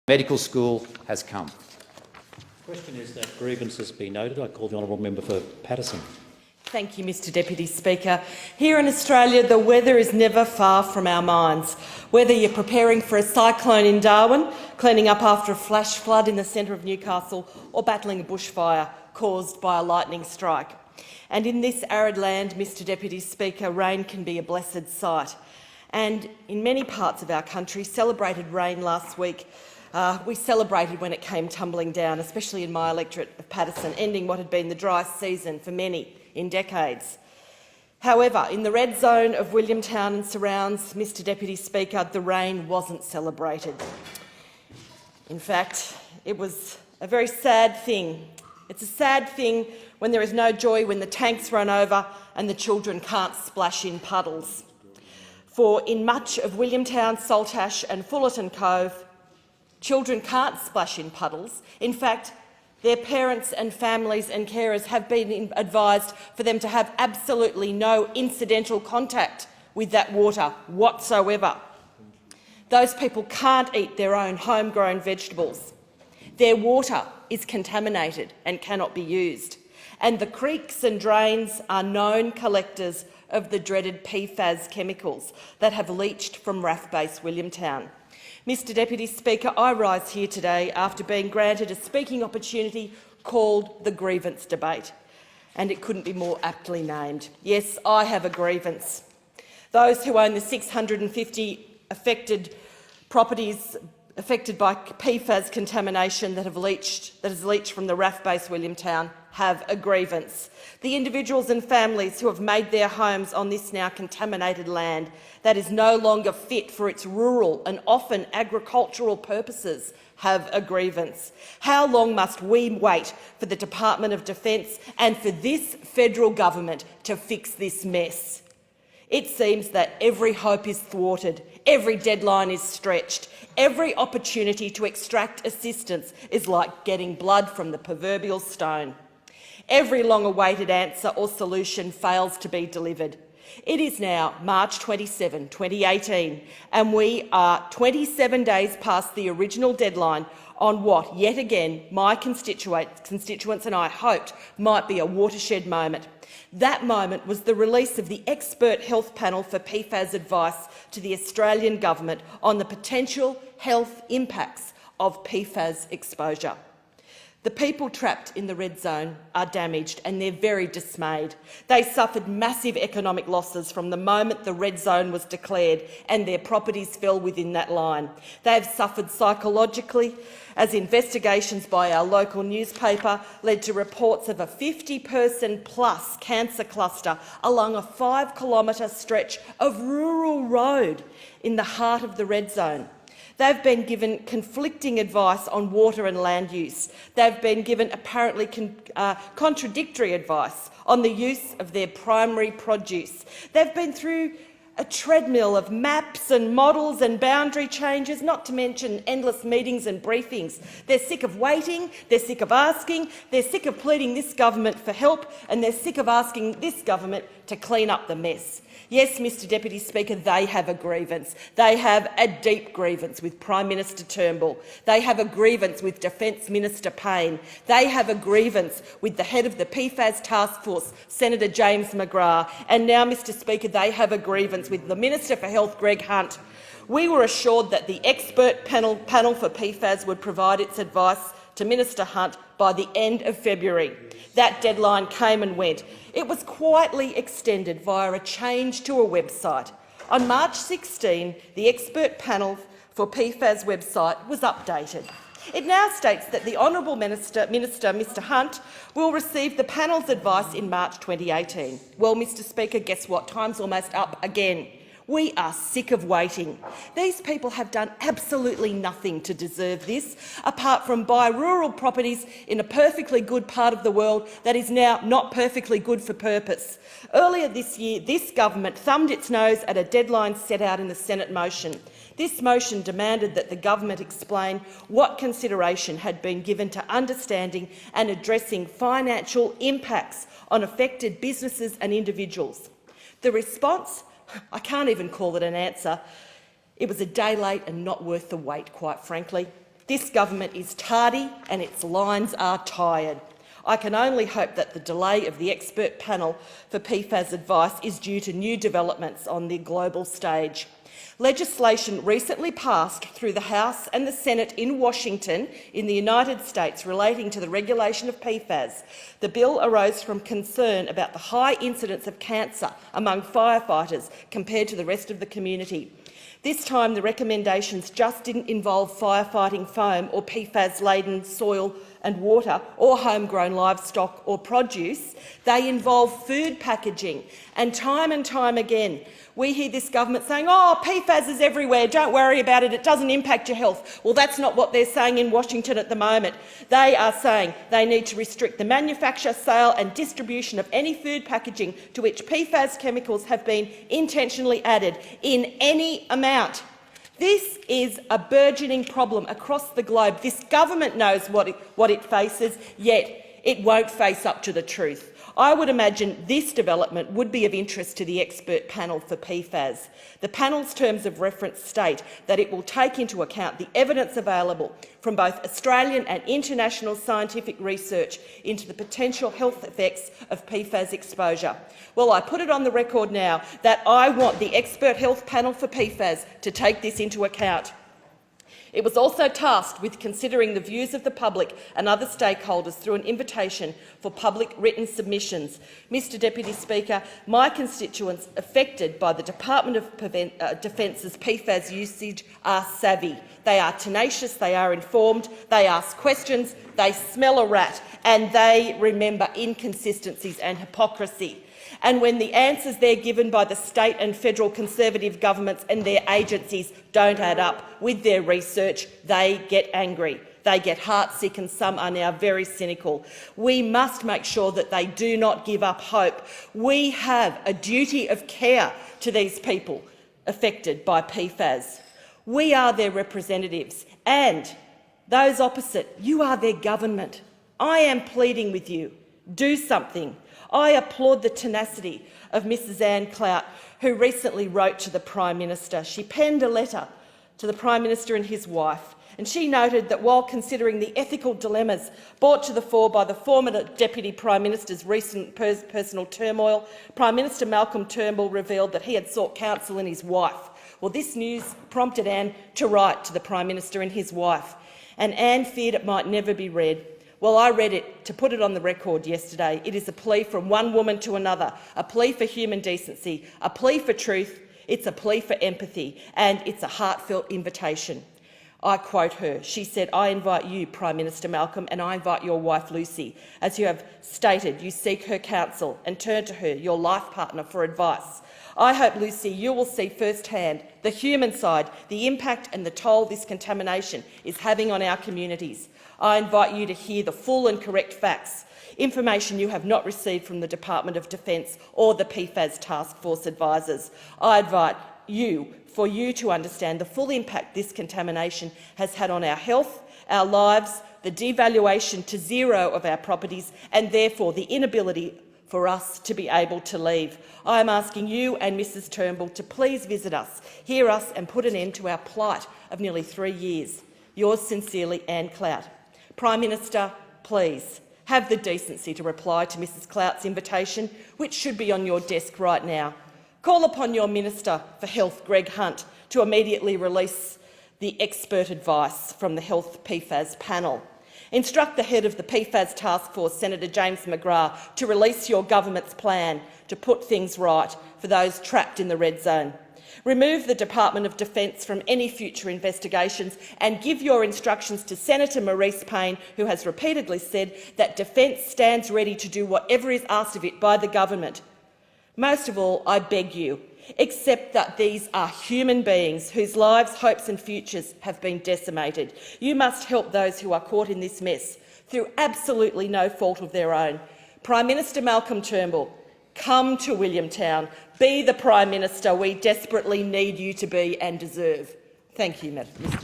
Medical school has come. The question is that grievances be noted. I call the honourable member for Paterson. Thank you, Mr Deputy Speaker. Here in Australia, the weather is never far from our minds. Whether you're preparing for a cyclone in Darwin, cleaning up after a flash flood in the centre of Newcastle, or battling a bushfire caused by a lightning strike. And in this arid land, Mr Deputy Speaker, rain can be a blessed sight. And in many parts of our country, celebrated rain last week. We celebrated when it came tumbling down, especially in my electorate of Paterson, ending what had been the driest season for many in decades. However, in the red zone of Williamstown and surrounds, Mr Deputy Speaker, the rain wasn't celebrated. In fact, it was a very sad thing. It's a sad thing when there is no joy when the tanks run over and the children can't splash in puddles. For in much of Williamstown, Saltash and Fullerton Cove, children can't splash in puddles. In fact, their parents and families and carers have been advised for them to have absolutely no incidental contact with that water whatsoever. Those people can't eat their own homegrown vegetables. Their water is contaminated and cannot be used. And the creeks and drains are known collectors of the dreaded PFAS chemicals that have leached from RAF Base Williamstown. Mr Deputy Speaker, I rise here today after being granted a speaking opportunity called the grievance debate, and it couldn't be more aptly named. Yes, I have a grievance. Those who own the 650 affected properties affected by PFAS contamination that has leached from the RAF Base Williamstown have a grievance. The individuals and families who have made their homes on this now contaminated land that is no longer fit for its rural and often agricultural purposes have a grievance. How long must we wait for the Department of Defence and for this federal government to fix this mess? It seems that every hope is thwarted, every deadline is stretched, every opportunity to extract assistance is like getting blood from the proverbial stone. Every long-awaited answer or solution fails to be delivered. It is now March 27, 2018, and we are 27 days past the original deadline on what, yet again, my constituents and I hoped might be a watershed moment. That moment was the release of the expert health panel for PFAS advice to the Australian government on the potential health impacts of PFAS exposure. The people trapped in the red zone are damaged and they're very dismayed. They suffered massive economic losses from the moment the red zone was declared and their properties fell within that line. They have suffered psychologically as investigations by our local newspaper led to reports of a 50-person plus cancer cluster along a 5-kilometre stretch of rural road in the heart of the red zone. They've been given conflicting advice on water and land use. They've been given apparently contradictory advice on the use of their primary produce. They've been through a treadmill of maps and models and boundary changes, not to mention endless meetings and briefings. They're sick of waiting, they're sick of asking, they're sick of pleading this government for help, and they're sick of asking this government to clean up the mess. Yes, Mr Deputy Speaker, they have a grievance. They have a deep grievance with Prime Minister Turnbull. They have a grievance with Defence Minister Payne. They have a grievance with the head of the PFAS Taskforce, Senator James McGrath. And now, Mr Speaker, they have a grievance with the Minister for Health, Greg Hunt. We were assured that the expert panel for PFAS would provide its advice to Minister Hunt by the end of February. That deadline came and went. It was quietly extended via a change to a website. On March 16, the expert panel for PFAS website was updated. It now states that the Honourable Minister, Mr Hunt, will receive the panel's advice in March 2018. Well, Mr Speaker, guess what? Time's almost up again. We are sick of waiting. These people have done absolutely nothing to deserve this, apart from buy rural properties in a perfectly good part of the world that is now not perfectly good for purpose. Earlier this year, this government thumbed its nose at a deadline set out in the Senate motion. This motion demanded that the government explain what consideration had been given to understanding and addressing financial impacts on affected businesses and individuals. The response? I can't even call it an answer. It was a day late and not worth the wait, quite frankly. This government is tardy and its lines are tired. I can only hope that the delay of the expert panel for PFAS advice is due to new developments on the global stage. Legislation recently passed through the House and the Senate in Washington in the United States relating to the regulation of PFAS. The bill arose from concern about the high incidence of cancer among firefighters compared to the rest of the community. This time the recommendations just didn't involve firefighting foam or PFAS-laden soil and water or homegrown livestock or produce. They involve food packaging. And time again, we hear this government saying, "Oh, PFAS is everywhere, don't worry about it, it doesn't impact your health." Well, that's not what they're saying in Washington at the moment. They are saying they need to restrict the manufacture, sale and distribution of any food packaging to which PFAS chemicals have been intentionally added in any amount. This is a burgeoning problem across the globe. This government knows what it faces, yet it won't face up to the truth. I would imagine this development would be of interest to the expert panel for PFAS. The panel's terms of reference state that it will take into account the evidence available from both Australian and international scientific research into the potential health effects of PFAS exposure. Well, I put it on the record now that I want the expert health panel for PFAS to take this into account. It was also tasked with considering the views of the public and other stakeholders through an invitation for public written submissions. Mr Deputy Speaker, my constituents affected by the Department of Defence's PFAS usage are savvy. They are tenacious, they are informed, they ask questions, they smell a rat, and they remember inconsistencies and hypocrisy. And when the answers they're given by the state and federal Conservative governments and their agencies don't add up with their research, they get angry. They get heartsick and some are now very cynical. We must make sure that they do not give up hope. We have a duty of care to these people affected by PFAS. We are their representatives, and those opposite, you are their government. I am pleading with you, do something. I applaud the tenacity of Mrs Anne Clout, who recently wrote to the Prime Minister. She penned a letter to the Prime Minister and his wife, and she noted that while considering the ethical dilemmas brought to the fore by the former Deputy Prime Minister's recent personal turmoil, Prime Minister Malcolm Turnbull revealed that he had sought counsel in his wife. Well, this news prompted Anne to write to the Prime Minister and his wife, and Anne feared it might never be read. Well, I read it to put it on the record yesterday. It is a plea from one woman to another, a plea for human decency, a plea for truth, it's a plea for empathy, and it's a heartfelt invitation. I quote her. She said, "I invite you, Prime Minister Malcolm, and I invite your wife Lucy. As you have stated, you seek her counsel and turn to her, your life partner, for advice. I hope, Lucy, you will see firsthand the human side, the impact and the toll this contamination is having on our communities. I invite you to hear the full and correct facts, information you have not received from the Department of Defence or the PFAS Taskforce advisors. I invite you for you to understand the full impact this contamination has had on our health, our lives, the devaluation to zero of our properties, and therefore the inability for us to be able to leave. I am asking you and Mrs Turnbull to please visit us, hear us and put an end to our plight of nearly 3 years. Yours sincerely, Anne Clout." Prime Minister, please have the decency to reply to Mrs Clout's invitation, which should be on your desk right now. Call upon your Minister for Health, Greg Hunt, to immediately release the expert advice from the Health PFAS panel. Instruct the head of the PFAS Taskforce, Senator James McGrath, to release your government's plan to put things right for those trapped in the red zone. Remove the Department of Defence from any future investigations and give your instructions to Senator Marise Payne, who has repeatedly said that Defence stands ready to do whatever is asked of it by the government. Most of all, I beg you, accept that these are human beings whose lives, hopes and futures have been decimated. You must help those who are caught in this mess through absolutely no fault of their own. Prime Minister Malcolm Turnbull, come to Williamstown. Be the Prime Minister we desperately need you to be and deserve. Thank you, Mr.